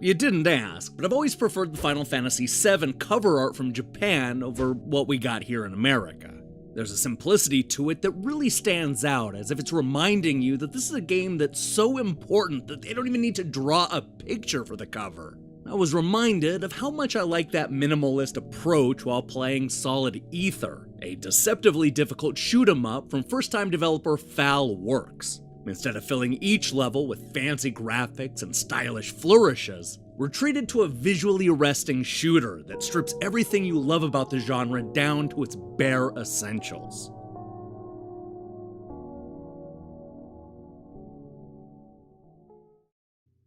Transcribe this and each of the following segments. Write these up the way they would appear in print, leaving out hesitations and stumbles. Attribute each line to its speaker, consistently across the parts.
Speaker 1: You didn't ask, but I've always preferred the Final Fantasy VII cover art from Japan over what we got here in America. There's a simplicity to it that really stands out, as if it's reminding you that this is a game that's so important that they don't even need to draw a picture for the cover. I was reminded of how much I like that minimalist approach while playing Solid Aether, a deceptively difficult shoot-'em-up from first-time developer FAL Works. Instead of filling each level with fancy graphics and stylish flourishes, we're treated to a visually arresting shooter that strips everything you love about the genre down to its bare essentials.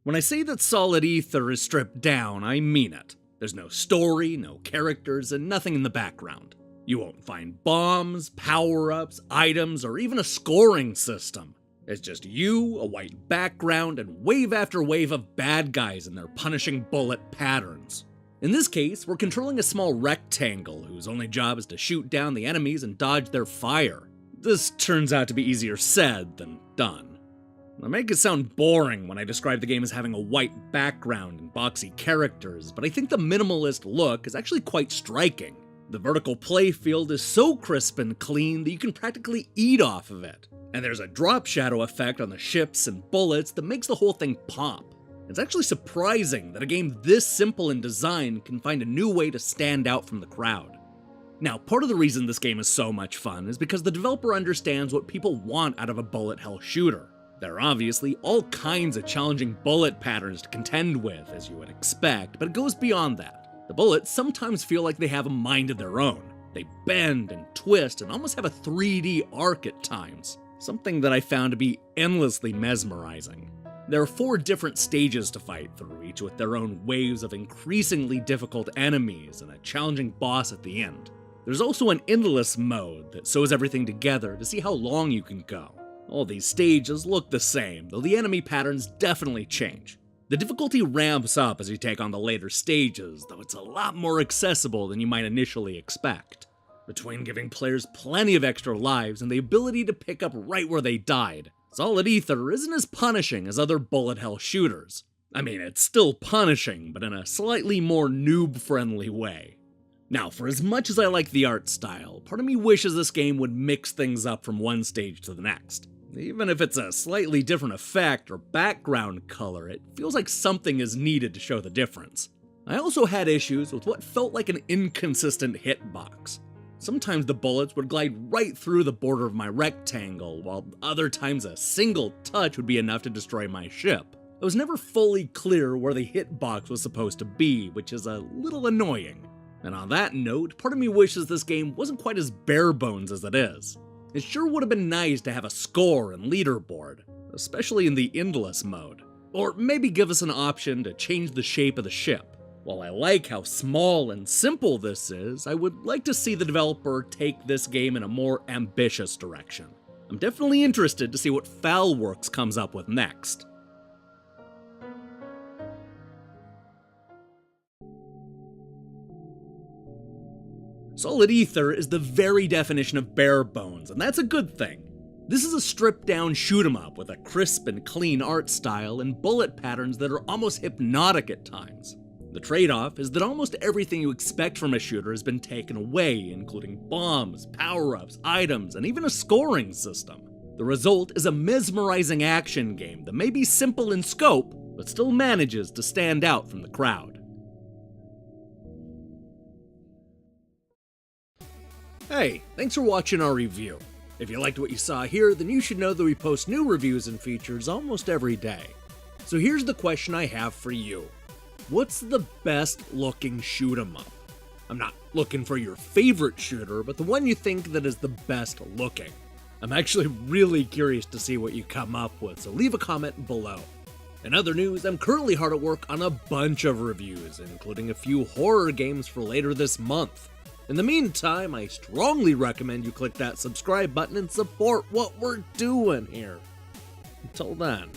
Speaker 1: When I say that Solid Aether is stripped down, I mean it. There's no story, no characters, and nothing in the background. You won't find bombs, power-ups, items, or even a scoring system. It's just you, a white background, and wave after wave of bad guys and their punishing bullet patterns. In this case, we're controlling a small rectangle whose only job is to shoot down the enemies and dodge their fire. This turns out to be easier said than done. I make it sound boring when I describe the game as having a white background and boxy characters, but I think the minimalist look is actually quite striking. The vertical playfield is so crisp and clean that you can practically eat off of it. And there's a drop shadow effect on the ships and bullets that makes the whole thing pop. It's actually surprising that a game this simple in design can find a new way to stand out from the crowd. Now, part of the reason this game is so much fun is because the developer understands what people want out of a bullet hell shooter. There are obviously all kinds of challenging bullet patterns to contend with, as you would expect, but it goes beyond that. The bullets sometimes feel like they have a mind of their own. They bend and twist and almost have a 3D arc at times. Something that I found to be endlessly mesmerizing. There are 4 different stages to fight through, each with their own waves of increasingly difficult enemies and a challenging boss at the end. There's also an endless mode that sews everything together to see how long you can go. All these stages look the same, though the enemy patterns definitely change. The difficulty ramps up as you take on the later stages, though it's a lot more accessible than you might initially expect. Between giving players plenty of extra lives and the ability to pick up right where they died, Solid Aether isn't as punishing as other bullet hell shooters. I mean, it's still punishing, but in a slightly more noob-friendly way. Now, for as much as I like the art style, part of me wishes this game would mix things up from one stage to the next. Even if it's a slightly different effect or background color, it feels like something is needed to show the difference. I also had issues with what felt like an inconsistent hitbox. Sometimes the bullets would glide right through the border of my rectangle, while other times a single touch would be enough to destroy my ship. I was never fully clear where the hitbox was supposed to be, which is a little annoying. And on that note, part of me wishes this game wasn't quite as bare bones as it is. It sure would have been nice to have a score and leaderboard, especially in the endless mode. Or maybe give us an option to change the shape of the ship. While I like how small and simple this is, I would like to see the developer take this game in a more ambitious direction. I'm definitely interested to see what FAL Works comes up with next. Solid Aether is the very definition of bare bones, and that's a good thing. This is a stripped-down shoot-'em-up with a crisp and clean art style and bullet patterns that are almost hypnotic at times. The trade-off is that almost everything you expect from a shooter has been taken away, including bombs, power-ups, items, and even a scoring system. The result is a mesmerizing action game that may be simple in scope, but still manages to stand out from the crowd. Hey, thanks for watching our review. If you liked what you saw here, then you should know that we post new reviews and features almost every day. So here's the question I have for you. What's the best looking shoot 'em up? I'm not looking for your favorite shooter, but the one you think that is the best looking. I'm actually really curious to see what you come up with, so leave a comment below. In other news, I'm currently hard at work on a bunch of reviews, including a few horror games for later this month. In the meantime, I strongly recommend you click that subscribe button and support what we're doing here. Until then.